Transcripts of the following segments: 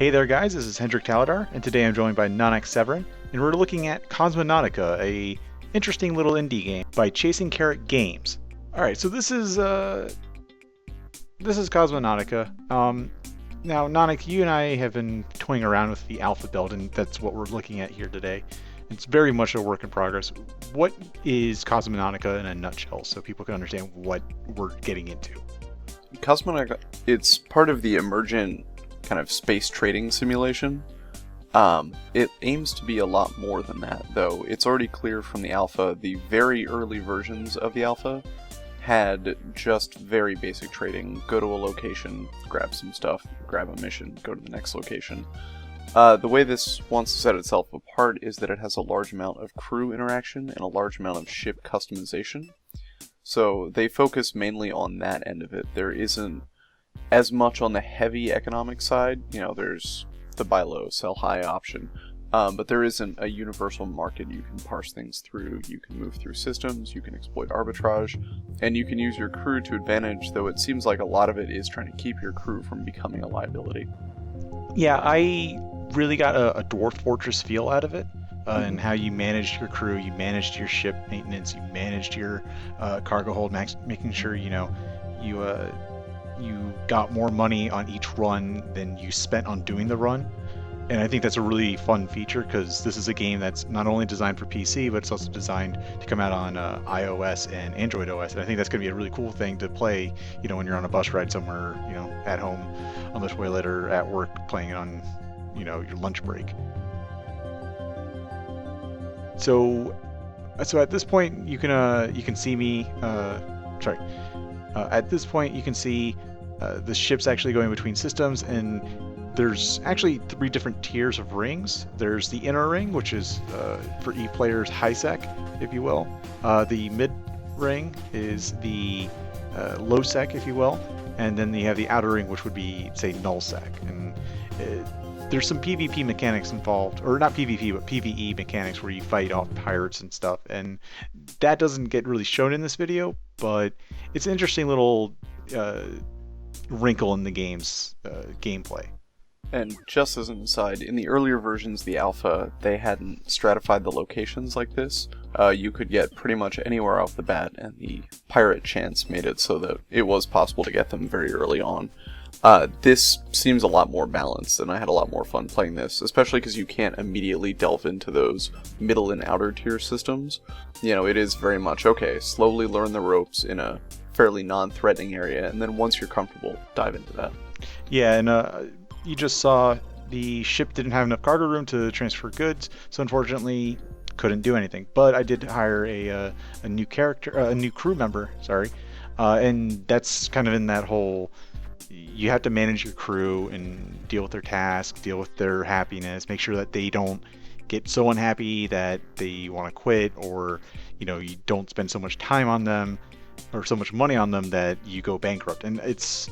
Hey there guys, this is Hendrick Tallardar, and today I'm joined by Nonnak Severin, and we're looking at Cosmonautica, a interesting little indie game by Chasing Carrot Games. Alright, so this is Cosmonautica. Now Nonnak, you and I have been toying around with the alpha build, and that's what we're looking at here today. It's very much a work in progress. What is Cosmonautica in a nutshell, so people can understand what we're getting into? Cosmonautica, it's part of the emergent kind of space trading simulation. It aims to be a lot more than that, though. It's already clear from the alpha, the very early versions of the alpha had just very basic trading. Go to a location, grab some stuff, grab a mission, go to the next location. The way this wants to set itself apart is that it has a large amount of crew interaction and a large amount of ship customization. So they focus mainly on that end of it. There isn't as much on the heavy economic side. You know, there's the buy low, sell high option. But there isn't a universal market you can parse things through. You can move through systems, you can exploit arbitrage, and you can use your crew to advantage, though it seems like a lot of it is trying to keep your crew from becoming a liability. Yeah, I really got a Dwarf Fortress feel out of it, and how you managed your crew, you managed your ship maintenance, you managed your cargo hold, making sure, you know, you got more money on each run than you spent on doing the run. And I think that's a really fun feature because this is a game that's not only designed for PC, but it's also designed to come out on iOS and Android OS. And I think that's going to be a really cool thing to play, you know, when you're on a bus ride somewhere, you know, at home, on the toilet, or at work, playing it on, you know, your lunch break. So at this point, you can see me. At this point, you can see the ship's actually going between systems, and there's actually 3 different tiers of rings. There's the inner ring, which is for E-players high sec, if you will. The mid ring is the low sec, if you will. And then you have the outer ring, which would be, say, null sec. And there's some PvP mechanics involved, or not PvP, but PvE mechanics where you fight off pirates and stuff. And that doesn't get really shown in this video, but it's an interesting little wrinkle in the game's gameplay. And just as an aside, in the earlier versions of the alpha, they hadn't stratified the locations like this. You could get pretty much anywhere off the bat, and the pirate chance made it so that it was possible to get them very early on. This seems a lot more balanced, and I had a lot more fun playing this, especially because you can't immediately delve into those middle and outer tier systems. You know, it is very much, okay, slowly learn the ropes in a fairly non-threatening area, and then once you're comfortable, dive into that. Yeah, and you just saw the ship didn't have enough cargo room to transfer goods, so unfortunately couldn't do anything. But I did hire a new a new crew member, and that's kind of in that whole, you have to manage your crew and deal with their tasks, deal with their happiness, make sure that they don't get so unhappy that they want to quit, or, you know, you don't spend so much time on them or so much money on them that you go bankrupt. And it's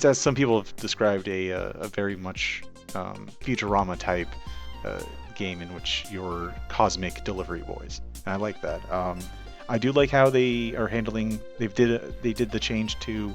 as some people have described, a very much Futurama type game in which you're cosmic delivery boys. And I like that. I do like how they are handling. They did the change to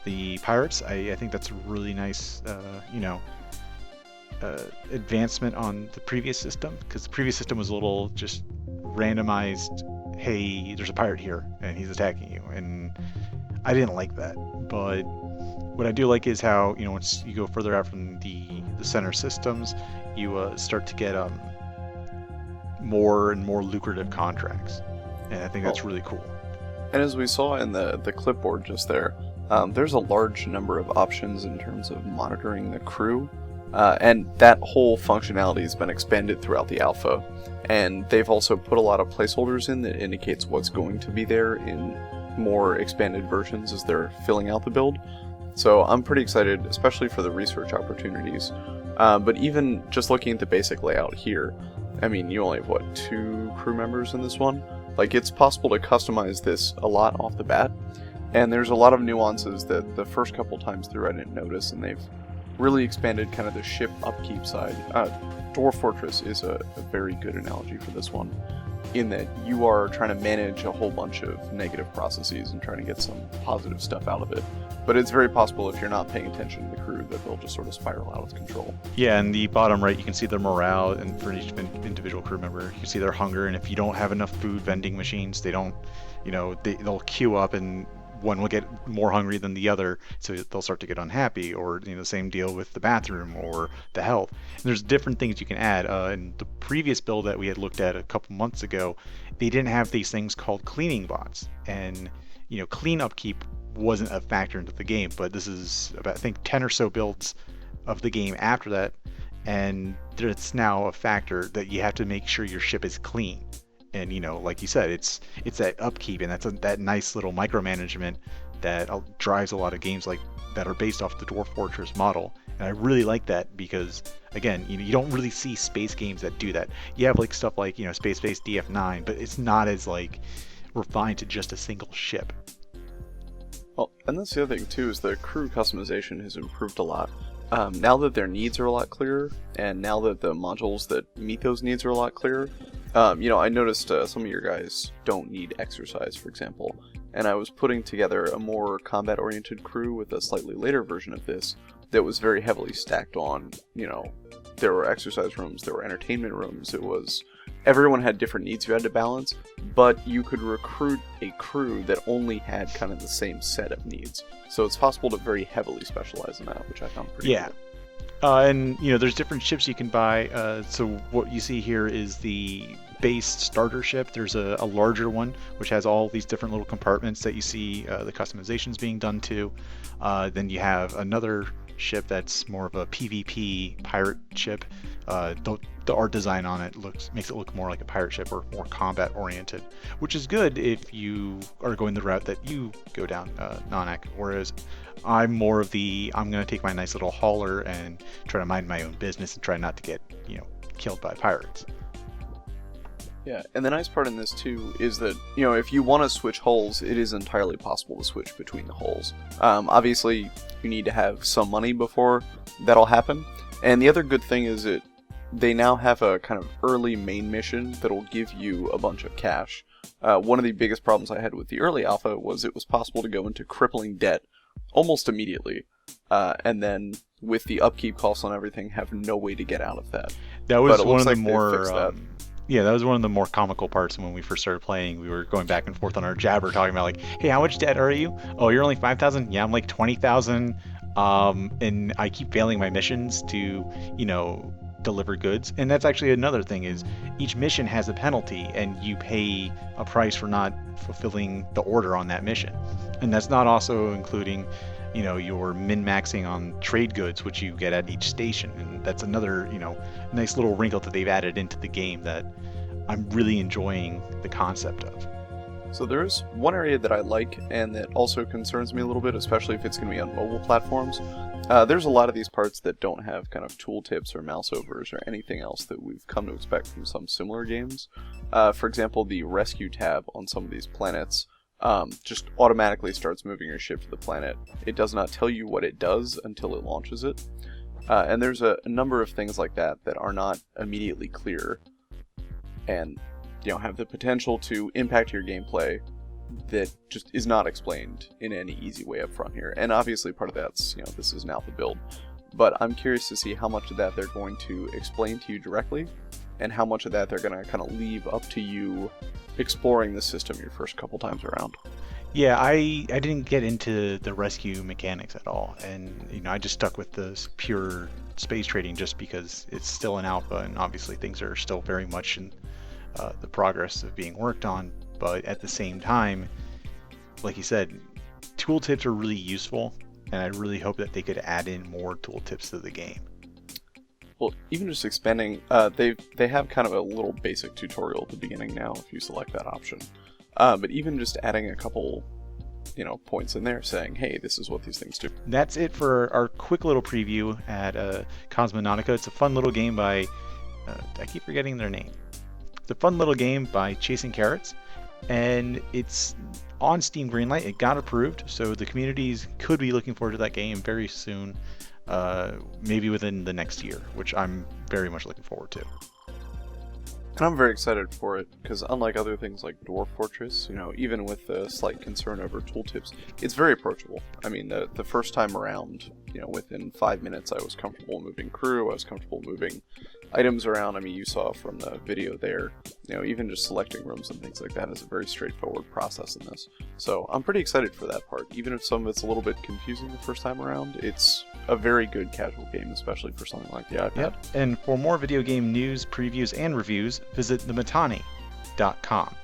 the pirates. I think that's a really nice, advancement on the previous system, because the previous system was a little just randomized. Hey, there's a pirate here and he's attacking you, and I didn't like that. But what I do like is how, you know, once you go further out from the center systems, you start to get more and more lucrative contracts, and I think that's really cool. And as we saw in the clipboard just there, there's a large number of options in terms of monitoring the crew, and that whole functionality has been expanded throughout the alpha. And they've also put a lot of placeholders in that indicates what's going to be there in more expanded versions as they're filling out the build. So I'm pretty excited, especially for the research opportunities. But even just looking at the basic layout here, I mean, you only have, 2 crew members in this one? Like, it's possible to customize this a lot off the bat, and there's a lot of nuances that the first couple times through I didn't notice, and they've really expanded kind of the ship upkeep side. Dwarf Fortress is a very good analogy for this one. in that you are trying to manage a whole bunch of negative processes and trying to get some positive stuff out of it. But it's very possible if you're not paying attention to the crew that they'll just sort of spiral out of control. Yeah, in the bottom right, you can see their morale, and for each individual crew member, you can see their hunger. And if you don't have enough food vending machines, they don't, they'll queue up, and one will get more hungry than the other, so they'll start to get unhappy. Or the same deal with the bathroom or the health. And there's different things you can add. In the previous build that we had looked at a couple months ago, they didn't have these things called cleaning bots, and clean upkeep wasn't a factor into the game. But this is about, I think, 10 or so builds of the game after that, and it's now a factor that you have to make sure your ship is clean. And like you said, it's that upkeep, and that nice little micromanagement that drives a lot of games like that are based off the Dwarf Fortress model. And I really like that because, again, you don't really see space games that do that. You have like stuff like Space Base DF9, but it's not as like refined to just a single ship. Well, and that's the other thing too, is the crew customization has improved a lot. Now that their needs are a lot clearer, and now that the modules that meet those needs are a lot clearer, I noticed some of your guys don't need exercise, for example, and I was putting together a more combat-oriented crew with a slightly later version of this that was very heavily stacked on, there were exercise rooms, there were entertainment rooms, everyone had different needs you had to balance, but you could recruit a crew that only had kind of the same set of needs. So it's possible to very heavily specialize in that, which I found pretty cool. And there's different ships you can buy. So what you see here is the base starter ship. There's a larger one which has all these different little compartments that you see the customizations being done to. Then you have another ship that's more of a PvP pirate ship. The art design on it makes it look more like a pirate ship, or more combat oriented, which is good if you are going the route that you go down, Nonnak. Whereas I'm more of I'm going to take my nice little hauler and try to mind my own business and try not to get killed by pirates. Yeah, and the nice part in this too is that, if you want to switch hulls, it is entirely possible to switch between the hulls. Obviously, you need to have some money before that'll happen. And the other good thing is that they now have a kind of early main mission that'll give you a bunch of cash. One of the biggest problems I had with the early alpha was it was possible to go into crippling debt almost immediately, and then with the upkeep costs on everything, have no way to get out of that. That was one of the more... Yeah, that was one of the more comical parts when we first started playing. We were going back and forth on our jabber talking about like, hey, how much debt are you? Oh, you're only 5,000? Yeah, I'm like 20,000. And I keep failing my missions to, deliver goods. And that's actually another thing, is each mission has a penalty, and you pay a price for not fulfilling the order on that mission. And that's not also including, your min-maxing on trade goods, which you get at each station. And that's another, nice little wrinkle that they've added into the game that I'm really enjoying the concept of. So there's one area that I like, and that also concerns me a little bit, especially if it's going to be on mobile platforms. There's a lot of these parts that don't have kind of tooltips or mouse overs or anything else that we've come to expect from some similar games. For example, the rescue tab on some of these planets just automatically starts moving your ship to the planet. It does not tell you what it does until it launches it. And there's a number of things like that that are not immediately clear, and have the potential to impact your gameplay that just is not explained in any easy way up front here. And obviously part of that's, this is an alpha build, but I'm curious to see how much of that they're going to explain to you directly, and how much of that they're going to kind of leave up to you exploring the system your first couple times around. Yeah, I didn't get into the rescue mechanics at all, and I just stuck with the pure space trading just because it's still an alpha, and obviously things are still very much in the progress of being worked on. But at the same time, like you said, tooltips are really useful, and I really hope that they could add in more tooltips to the game. Well, even just expanding, they have kind of a little basic tutorial at the beginning now if you select that option. But even just adding a couple, points in there saying, hey, this is what these things do. That's it for our quick little preview at Cosmonautica. It's a fun little game by, I keep forgetting their name. It's a fun little game by Chasing Carrots, and it's on Steam Greenlight. It got approved, so the communities could be looking forward to that game very soon, maybe within the next year, which I'm very much looking forward to. And I'm very excited for it, because unlike other things like Dwarf Fortress, even with the slight concern over tooltips, it's very approachable. I mean, the first time around, within 5 minutes I was comfortable moving crew, I was comfortable moving items around. I mean, you saw from the video there, even just selecting rooms and things like that is a very straightforward process in this. So I'm pretty excited for that part. Even if some of it's a little bit confusing the first time around, it's a very good casual game, especially for something like the iPad. Yep. And for more video game news, previews, and reviews, visit thematani.com.